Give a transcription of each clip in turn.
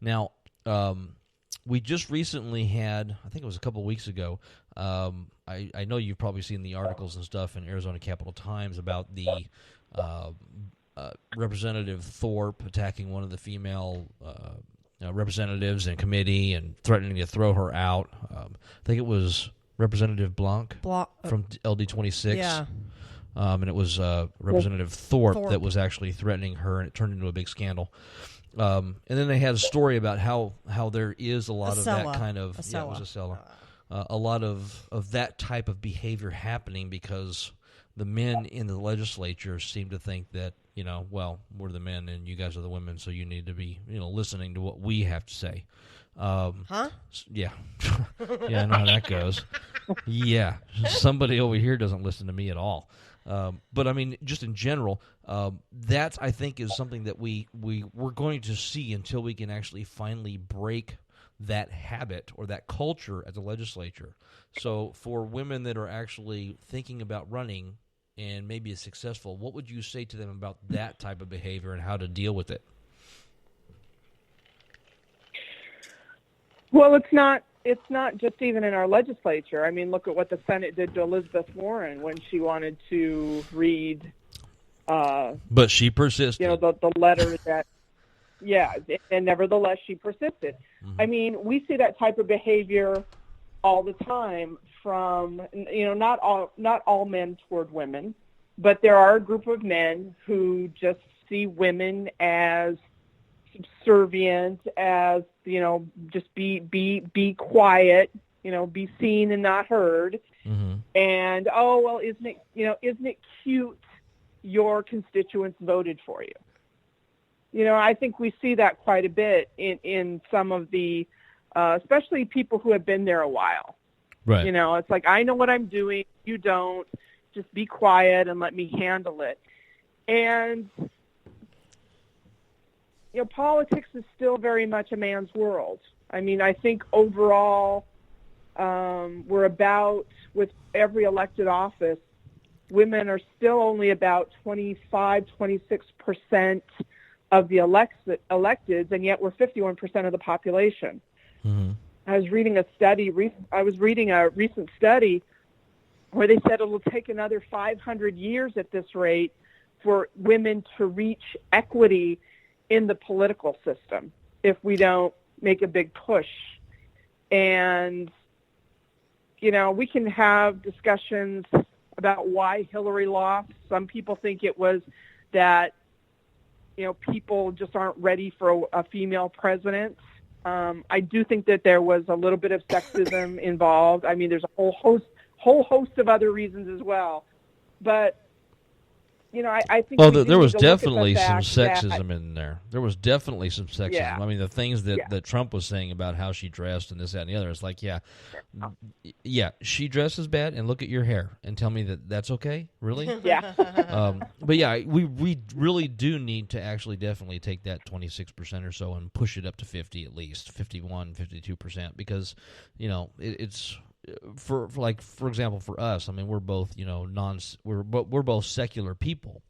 Now, we just recently had, I think it was a couple of weeks ago, I know you've probably seen the articles and stuff in Arizona Capital Times about the Representative Thorpe attacking one of the female representatives in committee and threatening to throw her out. I think it was Representative Blanc from LD26. Yeah. And it was Representative Thorpe that was actually threatening her, and it turned into a big scandal. And then they had a story about how there is a lot of that kind of it was a lot of that type of behavior happening because the men in the legislature seem to think that well, we're the men and you guys are the women, so you need to be listening to what we have to say. Huh? Yeah, yeah, I know how that goes. Yeah, somebody over here doesn't listen to me at all. But I mean, just in general, that I think is something that we're going to see until we can actually finally break that habit or that culture at the legislature. So for women that are actually thinking about running and maybe is successful, what would you say to them about that type of behavior and how to deal with it? Well, it's not just even in our legislature. I mean, look at what the Senate did to Elizabeth Warren when she wanted to read. But she persisted. The letter that, yeah, and nevertheless she persisted. Mm-hmm. I mean, we see that type of behavior all the time from, not all men toward women, but there are a group of men who just see women as subservient, as just be quiet, be seen and not heard. Mm-hmm. And isn't it cute your constituents voted for you? I think we see that quite a bit in some of the especially people who have been there a while. Right. It's like, I know what I'm doing, you don't, just be quiet and let me handle it. And politics is still very much a man's world. I mean, I think overall, we're about, with every elected office, women are still only about 25, 26% of the electeds, and yet we're 51% of the population. Mm-hmm. I was reading a recent study where they said it'll take another 500 years at this rate for women to reach equity in the political system if we don't make a big push. And, we can have discussions about why Hillary lost. Some people think it was that, people just aren't ready for a female president. I do think that there was a little bit of sexism involved. I mean, there's a whole host of other reasons as well. But, I think there was definitely some sexism in there. There was definitely some sexism. Yeah. I mean, the things that Trump was saying about how she dressed and this, that, and the other. It's like, yeah, she dresses bad, and look at your hair, and tell me that that's okay? Really? Yeah. But yeah, we really do need to actually definitely take that 26% or so and push it up to 50 at least, 51, 52%, because it's for example, for us. I mean, we're both we're both secular people,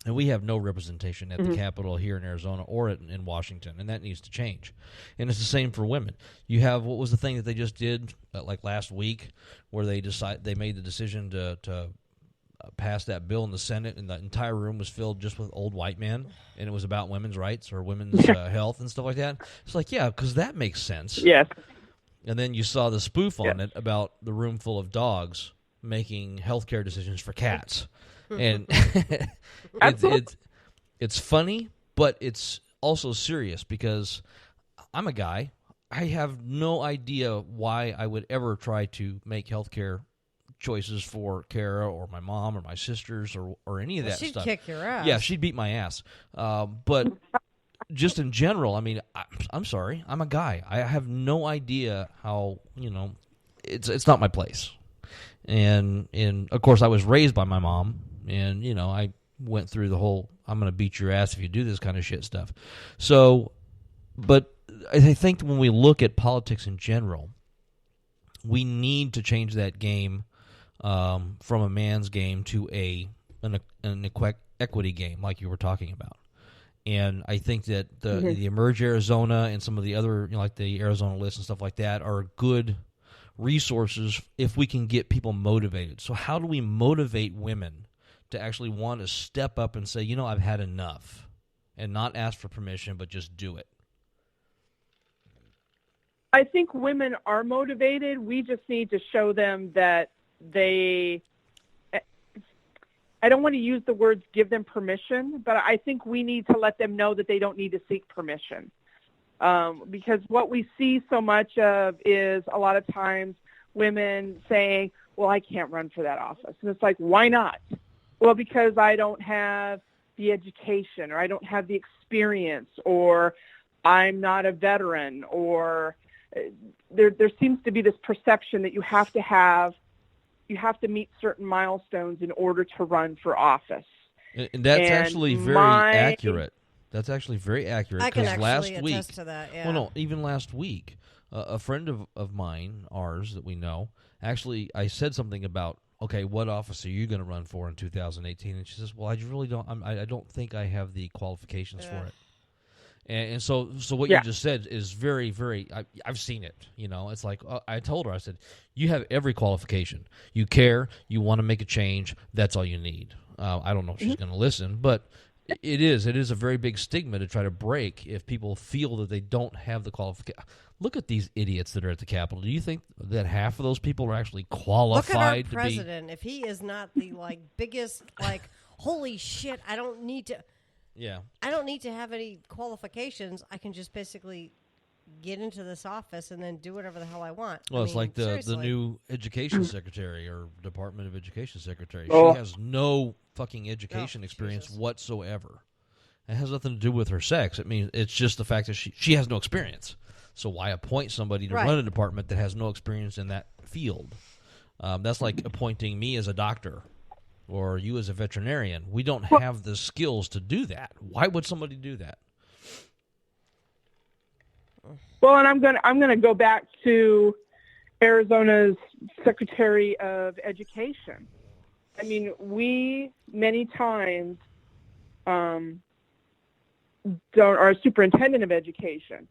and we have no representation at the Capitol here in Arizona or in Washington, and that needs to change. And it's the same for women. You have, what was the thing that they just did like last week, where they made the decision to pass that bill in the Senate, and the entire room was filled just with old white men, and it was about women's rights or women's health and stuff like that. It's like, yeah, because that makes sense. Yes. And then you saw the spoof on it about the room full of dogs making healthcare decisions for cats. And it's funny, but it's also serious, because I'm a guy. I have no idea why I would ever try to make healthcare choices for Kara or my mom or my sisters or any of that she'd stuff. She'd kick your ass. Yeah, she'd beat my ass. But just in general, I mean, I'm sorry. I'm a guy. I have no idea how, it's not my place. And of course, I was raised by my mom, and, I went through the whole, I'm going to beat your ass if you do this kind of shit stuff. So, but I think when we look at politics in general, we need to change that game from a man's game to an equity game, like you were talking about. And I think that the Emerge Arizona and some of the other, like the Arizona List and stuff like that, are good resources if we can get people motivated. So how do we motivate women to actually want to step up and say, I've had enough, and not ask for permission, but just do it? I think women are motivated. We just need to show them that I don't want to use the words give them permission, but I think we need to let them know that they don't need to seek permission. Because what we see so much of is a lot of times women saying, well, I can't run for that office. And it's like, why not? Well, because I don't have the education, or I don't have the experience, or I'm not a veteran, or there seems to be this perception that you have to meet certain milestones in order to run for office. And that's actually very accurate. That's actually very accurate. I can actually last attest week, to that, yeah. Well, no, even last week, a friend of mine, ours, that we know, actually, I said something about, okay, what office are you going to run for in 2018? And she says, well, I really don't. I don't think I have the qualifications for it. And so what you just said is very, very. I've seen it. It's like I told her. I said, you have every qualification. You care. You want to make a change. That's all you need. I don't know if she's going to listen, but it is a very big stigma to try to break if people feel that they don't have the qualification. Look at these idiots that are at the Capitol. Do you think that half of those people are actually qualified? Look at our to president. If he is not the biggest holy shit, I don't need to. Yeah. I don't need to have any qualifications. I can just basically get into this office and then do whatever the hell I want. Well, it's like the seriously. new education secretary or Department of Education secretary. Oh. She has no fucking education experience whatsoever. It has nothing to do with her sex. It's just the fact that she has no experience. So why appoint somebody to run a department that has no experience in that field? That's like appointing me as a doctor or you as a veterinarian. We don't have the skills to do that. Why would somebody do that? Well, and I'm going to go back to Arizona's Secretary of Education. We many times our superintendent of education.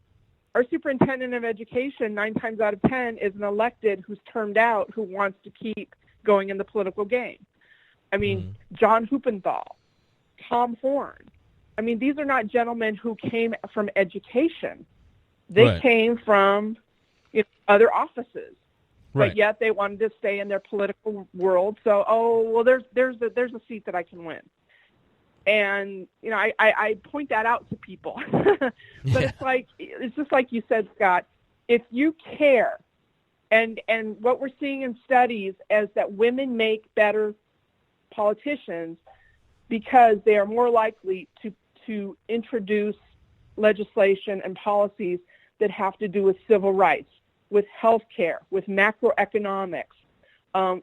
Our superintendent of education, 9 times out of 10, is an elected who's termed out who wants to keep going in the political game. John Huppenthal, Tom Horn. These are not gentlemen who came from education. They came from other offices, but yet they wanted to stay in their political world. So, there's a seat that I can win, and I point that out to people. But it's just like you said, Scott. If you care, and what we're seeing in studies is that women make better politicians because they are more likely to introduce legislation and policies that have to do with civil rights, with health care, with macroeconomics,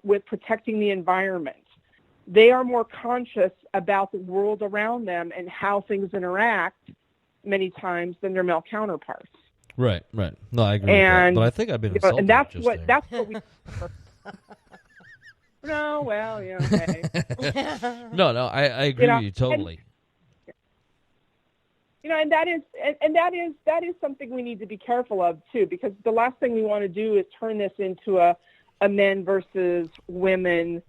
with protecting the environment. They are more conscious about the world around them and how things interact many times than their male counterparts. Right. No, I agree with that. But I think I've been insulted. And that's what we... No, well, okay. No, I agree with you totally. And that is something we need to be careful of too, because the last thing we want to do is turn this into a men versus women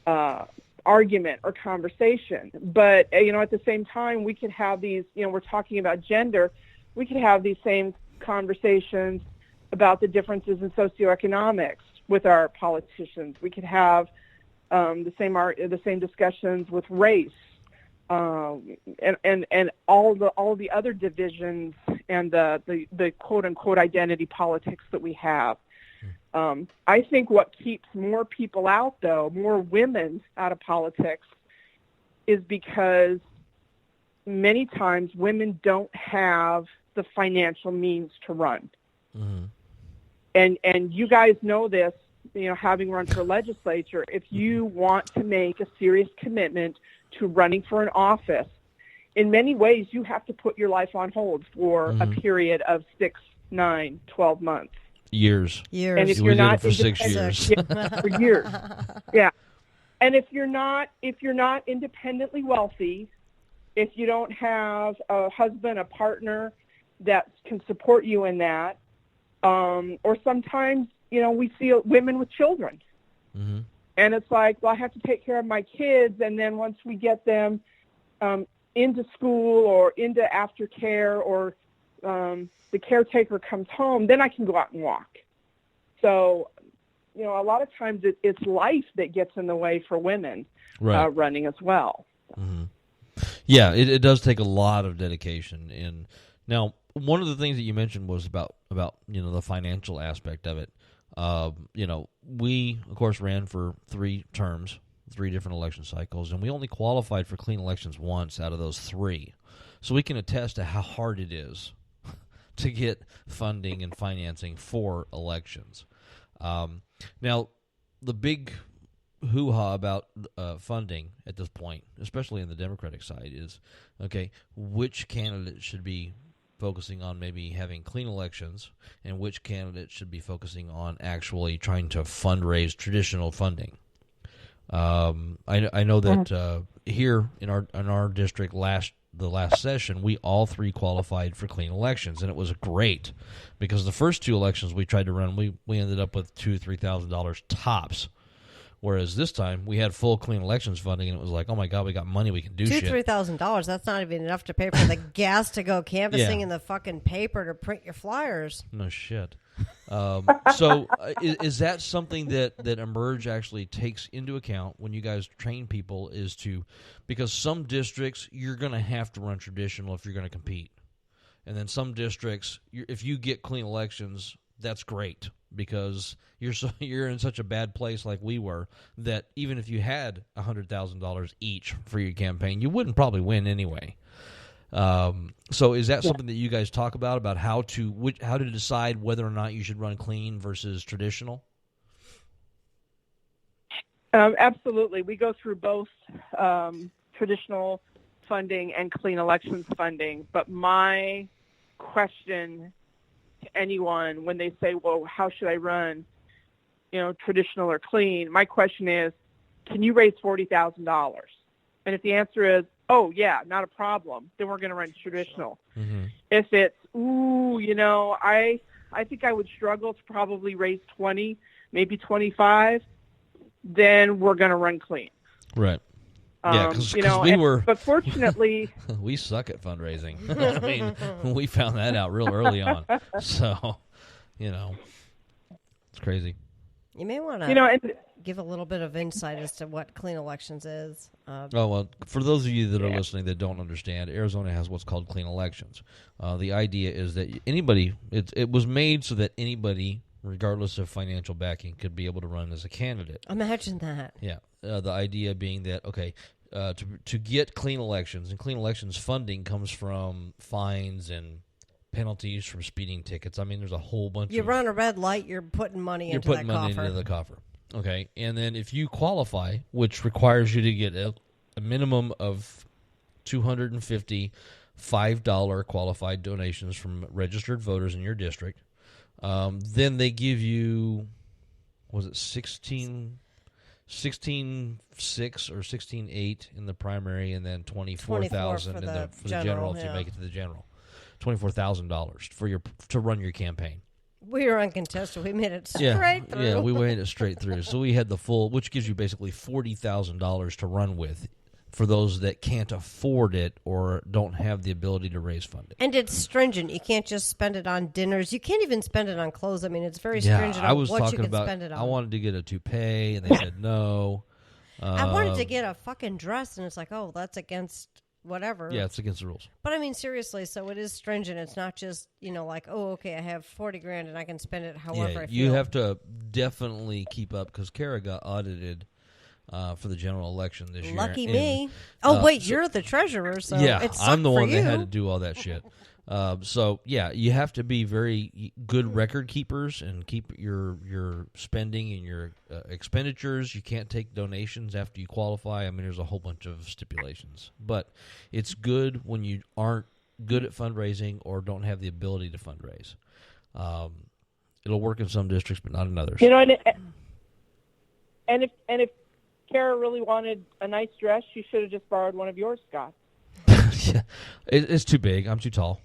argument or conversation. But at the same time, we could have these. We're talking about gender. We could have these same conversations about the differences in socioeconomics with our politicians. We could have the same discussions with race. And all the other divisions and the quote unquote identity politics that we have. I think what keeps more people out, though, more women out of politics, is because many times women don't have the financial means to run. Mm-hmm. And you guys know this, having run for legislature, if you want to make a serious commitment to running for an office, in many ways you have to put your life on hold for a period of 6, 9, 12 months. Years. And if we did it for 6 years. For years. Yeah. And if you're not independently wealthy, if you don't have a husband, a partner that can support you in that, or sometimes, we see women with children. Mm-hmm. And it's like, well, I have to take care of my kids, and then once we get them into school or into aftercare, or the caretaker comes home, then I can go out and walk. So, a lot of times it's life that gets in the way for women running as well. Mm-hmm. Yeah, it does take a lot of dedication. And now, one of the things that you mentioned was about the financial aspect of it. We, of course, ran for 3 terms, 3 different election cycles, and we only qualified for clean elections once out of those 3. So we can attest to how hard it is to get funding and financing for elections. Now, the big hoo-ha about funding at this point, especially in the Democratic side, is, okay, which candidate should be focusing on maybe having clean elections, and which candidate should be focusing on actually trying to fundraise traditional funding. I know that here in our district the last session, we all 3 qualified for clean elections, and it was great because the first 2 elections we tried to run, we ended up with $2,000-$3,000 tops. Whereas this time we had full clean elections funding, and it was like, oh my God, we got money, we can do shit. $2,000-$3,000. That's not even enough to pay for the gas to go canvassing and the fucking paper to print your flyers. No shit. So is that something that Emerge actually takes into account when you guys train people? Because some districts you're going to have to run traditional if you're going to compete, and then some districts, if you get clean elections, that's great because you're in such a bad place like we were that even if you had $100,000 each for your campaign, you wouldn't probably win anyway. So is that something that you guys talk about how to decide whether or not you should run clean versus traditional? Absolutely. We go through both traditional funding and clean elections funding. But my question to anyone when they say, well, how should I run, traditional or clean? My question is, can you raise $40,000? And if the answer is, oh, yeah, not a problem, then we're going to run traditional. Mm-hmm. If it's, I think I would struggle to probably raise 20, maybe 25, then we're going to run clean. Right. Yeah, because but fortunately, we suck at fundraising. I mean, we found that out real early on. So, it's crazy. You may want to give a little bit of insight as to what clean elections is. For those of you that are listening that don't understand, Arizona has what's called clean elections. The idea is that anybody, it was made so that anybody, regardless of financial backing, could be able to run as a candidate. Imagine that. Yeah. The idea being that, to get clean elections, and clean elections funding comes from fines and penalties from speeding tickets. I mean, there's a whole bunch You run a red light, you're putting money into that coffer. You're putting money into the coffer. Okay. And then if you qualify, which requires you to get a minimum of $250 $5 qualified donations from registered voters in your district, then they give you, was it 16.6 or 16.8 in the primary, and then 24,000 for the general if you make it to the general. $24,000 to run your campaign. We were uncontested. We made it straight through. Yeah, we made it straight through. So we had the full, which gives you basically $40,000 to run with for those that can't afford it or don't have the ability to raise funding. And it's stringent. You can't just spend it on dinners. You can't even spend it on clothes. I mean, it's very stringent on what you can spend it on. I wanted to get a toupee, and they said no. I wanted to get a fucking dress, and it's like, oh, that's against whatever. Yeah, it's against the rules. But I mean, seriously, so it is stringent. It's not just, like, oh, okay, I have $40,000 and I can spend it however I feel. You have to definitely keep up, because Kara got audited for the general election this year. Lucky me. You're the treasurer, so I'm the one that had to do all that shit. You have to be very good record keepers and keep your spending and your expenditures. You can't take donations after you qualify. I mean, there's a whole bunch of stipulations. But it's good when you aren't good at fundraising or don't have the ability to fundraise. It'll work in some districts, but not in others. And if Kara really wanted a nice dress, she should have just borrowed one of yours, Scott. Yeah, it's too big. I'm too tall.